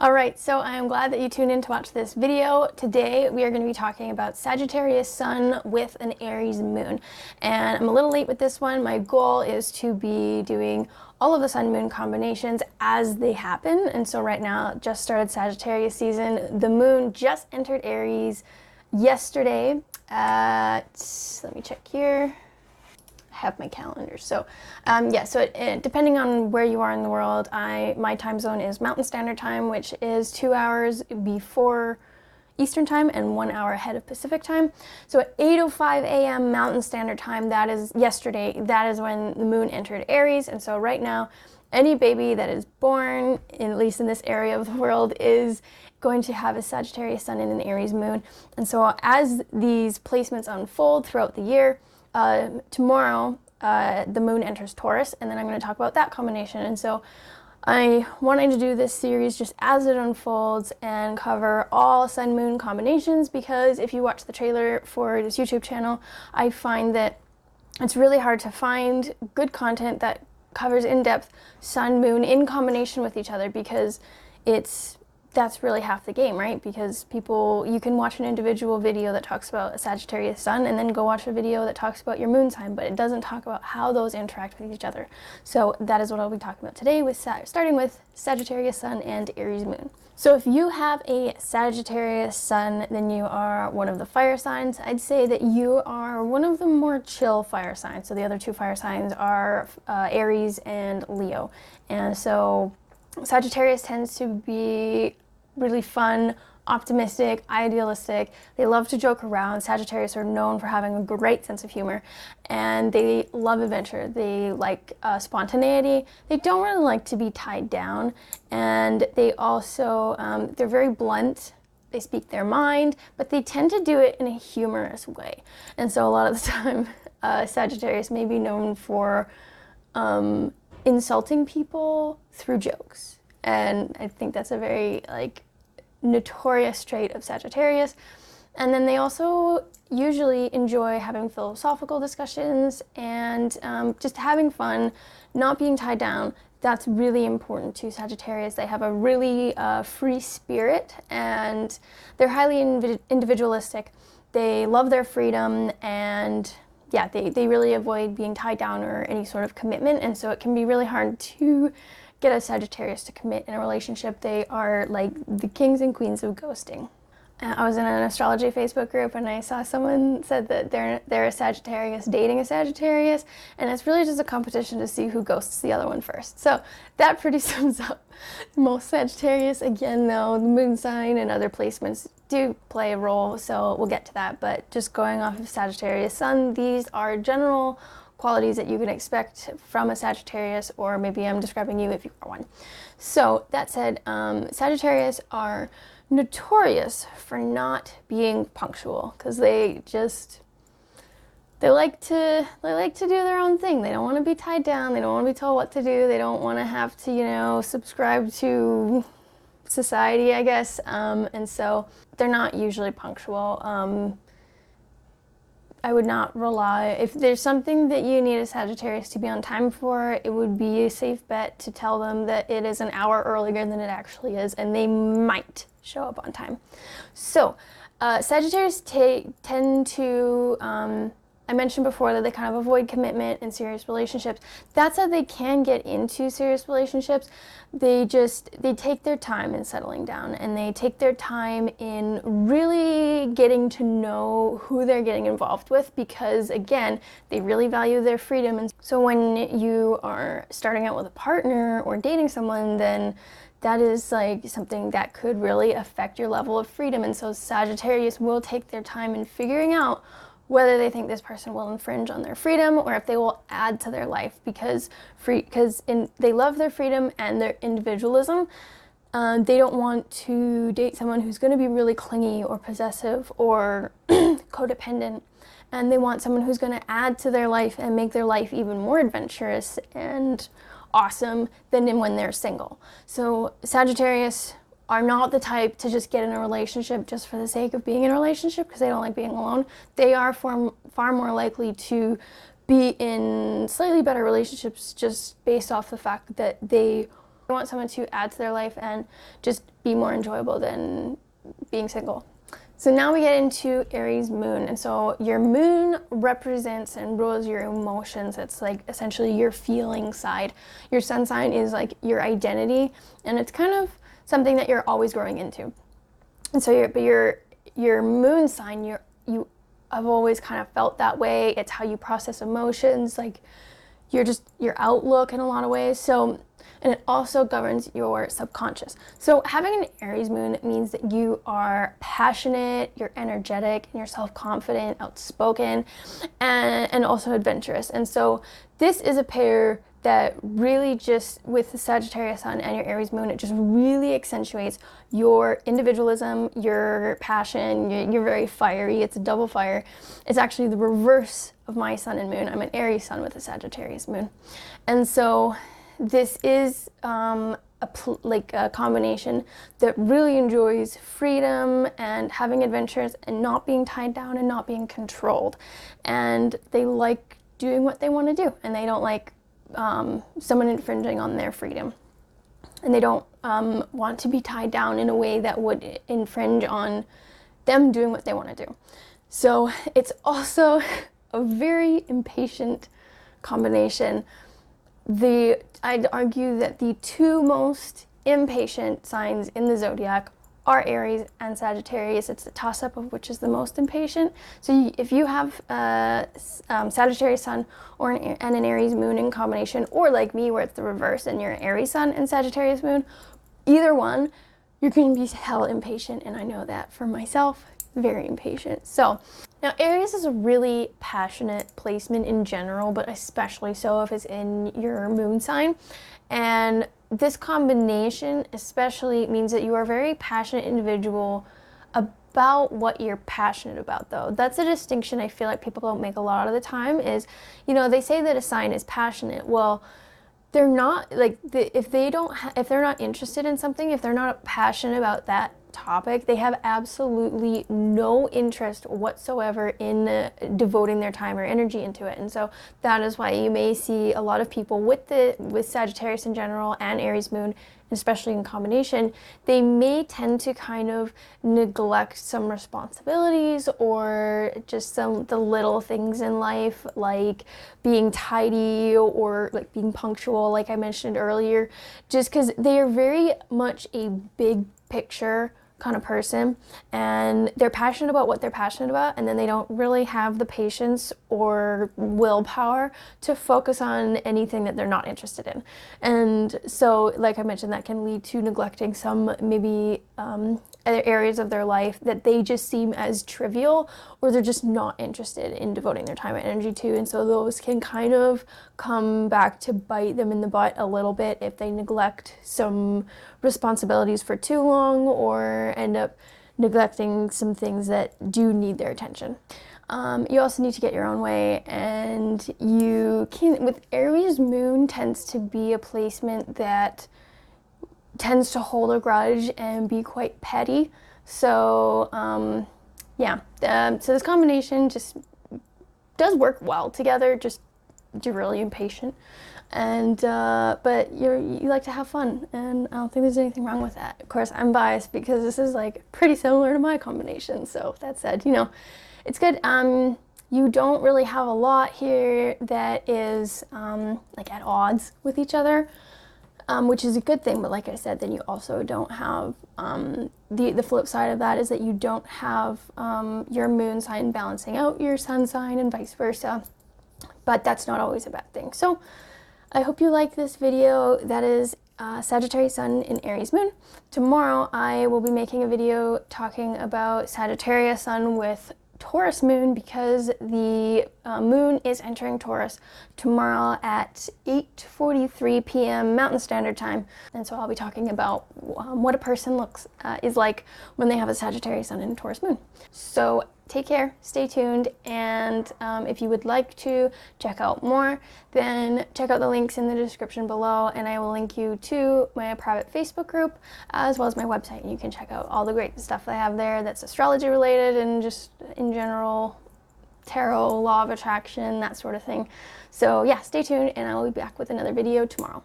All right, so I am glad that you tuned in to watch this video. Today we are going to be talking about Sagittarius Sun with an Aries Moon. And I'm a little late with this one. My goal is to be doing all of the Sun-Moon combinations as they happen. And so right now, just started Sagittarius season. The Moon just entered Aries yesterday at, let me check here. Have my calendar. So depending on where you are in the world, my time zone is Mountain Standard Time, which is 2 hours before Eastern Time and 1 hour ahead of Pacific Time. So at 8:05 a.m. Mountain Standard Time, that is yesterday, that is when the Moon entered Aries. And so right now, any baby that is born, at least in this area of the world, is going to have a Sagittarius Sun and an Aries Moon. And so as these placements unfold throughout the year, tomorrow, the Moon enters Taurus, and then I'm going to talk about that combination. And so I wanted to do this series just as it unfolds and cover all Sun-Moon combinations, because if you watch the trailer for this YouTube channel, I find that it's really hard to find good content that covers in-depth Sun-Moon in combination with each other, because that's really half the game, right? Because you can watch an individual video that talks about a Sagittarius Sun and then go watch a video that talks about your moon sign, but it doesn't talk about how those interact with each other. So that is what I'll be talking about today, starting with Sagittarius Sun and Aries Moon. So if you have a Sagittarius Sun, then you are one of the fire signs. I'd say that you are one of the more chill fire signs. So the other two fire signs are Aries and Leo. And so Sagittarius tends to be really fun, optimistic, idealistic. They love to joke around. Sagittarius are known for having a great sense of humor, and they love adventure. They like spontaneity. They don't really like to be tied down, and they also, they're very blunt. They speak their mind, but they tend to do it in a humorous way. And so a lot of the time, Sagittarius may be known for insulting people through jokes. And I think that's a very notorious trait of Sagittarius. And then they also usually enjoy having philosophical discussions and just having fun, not being tied down. That's really important to Sagittarius. They have a really free spirit, and they're highly individualistic. They love their freedom, and yeah, they really avoid being tied down or any sort of commitment. And so it can be really hard to get a Sagittarius to commit in a relationship. They are like the kings and queens of ghosting. I was in an astrology Facebook group, and I saw someone said that they're a Sagittarius dating a Sagittarius, and it's really just a competition to see who ghosts the other one first. So that pretty sums up most Sagittarius. Again, though, the moon sign and other placements do play a role, so we'll get to that. But just going off of Sagittarius Sun, these are general qualities that you can expect from a Sagittarius, or maybe I'm describing you if you are one. So that said, Sagittarius are notorious for not being punctual, because they like to do their own thing. They don't want to be tied down. They don't want to be told what to do. They don't want to have to, subscribe to society, I guess. And so they're not usually punctual. I would not rely, if there's something that you need a Sagittarius to be on time for, it would be a safe bet to tell them that it is an hour earlier than it actually is, and they might show up on time. So Sagittarius tend to, I mentioned before that they kind of avoid commitment in serious relationships. That said, they can get into serious relationships. They take their time in settling down, and they take their time in really getting to know who they're getting involved with, because again, they really value their freedom. And so when you are starting out with a partner or dating someone, then that is something that could really affect your level of freedom. And so Sagittarius will take their time in figuring out whether they think this person will infringe on their freedom or if they will add to their life, because they love their freedom and their individualism. They don't want to date someone who's going to be really clingy or possessive or codependent, and they want someone who's going to add to their life and make their life even more adventurous and awesome than when they're single. So Sagittarius are not the type to just get in a relationship just for the sake of being in a relationship because they don't like being alone. They are far more likely to be in slightly better relationships just based off the fact that they They want someone to add to their life and just be more enjoyable than being single. So now we get into Aries Moon, and so your moon represents and rules your emotions. It's like essentially your feeling side. Your sun sign is like your identity, and it's kind of something that you're always growing into. And so your moon sign, I've always kind of felt that way. It's how you process emotions, like your outlook in a lot of ways. So, and it also governs your subconscious. So having an Aries moon means that you are passionate, you're energetic, and you're self-confident, outspoken, and also adventurous. And so this is a pair that really just, with the Sagittarius Sun and your Aries Moon, it just really accentuates your individualism, your passion. You're very fiery. It's a double fire. It's actually the reverse of my Sun and Moon. I'm an Aries Sun with a Sagittarius Moon. And so this is a combination that really enjoys freedom and having adventures and not being tied down and not being controlled. And they like doing what they want to do, and they don't like someone infringing on their freedom, and they don't want to be tied down in a way that would infringe on them doing what they want to do. So it's also a very impatient combination. I'd argue that the two most impatient signs in the zodiac are Aries and Sagittarius. It's the toss-up of which is the most impatient. So if you have Sagittarius Sun and an Aries Moon in combination, or like me where it's the reverse and you're Aries Sun and Sagittarius Moon, either one, you're going to be hell impatient, and I know that for myself, very impatient. So now Aries is a really passionate placement in general, but especially so if it's in your moon sign. And this combination especially means that you are a very passionate individual about what you're passionate about, though. That's a distinction I feel like people don't make a lot of the time is, you know, they say that a sign is passionate. Well, they're not, like, if they're not interested in something, if they're not passionate about that topic, they have absolutely no interest whatsoever in devoting their time or energy into it. And so that is why you may see a lot of people with Sagittarius in general and Aries Moon, especially in combination, they may tend to kind of neglect some responsibilities or just the little things in life, like being tidy or like being punctual, like I mentioned earlier, just because they are very much a big picture kind of person, and they're passionate about what they're passionate about, and then they don't really have the patience or willpower to focus on anything that they're not interested in. And so, like I mentioned, that can lead to neglecting some maybe other areas of their life that they just seem as trivial, or they're just not interested in devoting their time and energy to. And so those can kind of come back to bite them in the butt a little bit if they neglect some responsibilities for too long, or end up neglecting some things that do need their attention. You also need to get your own way, and you can, with Aries Moon, tends to be a placement that tends to hold a grudge and be quite petty. So so this combination just does work well together. Just you're really impatient, and but you like to have fun, and I don't think there's anything wrong with that. Of course, I'm biased because this is like pretty similar to my combination. So that said, you know, it's good. You don't really have a lot here that is like at odds with each other, which is a good thing. But like I said, then you also don't have the flip side of that is that you don't have your moon sign balancing out your sun sign and vice versa. But that's not always a bad thing. So I hope you like this video. That is Sagittarius Sun in Aries Moon. Tomorrow I will be making a video talking about Sagittarius Sun with Taurus Moon, because the moon is entering Taurus tomorrow at 8:43 p.m. Mountain Standard Time. And so I'll be talking about what a person is like when they have a Sagittarius Sun and Taurus Moon. So take care, stay tuned, and if you would like to check out more, then check out the links in the description below, and I will link you to my private Facebook group as well as my website, and you can check out all the great stuff I have there that's astrology related and just in general tarot, law of attraction, that sort of thing. So yeah, stay tuned, and I will be back with another video tomorrow.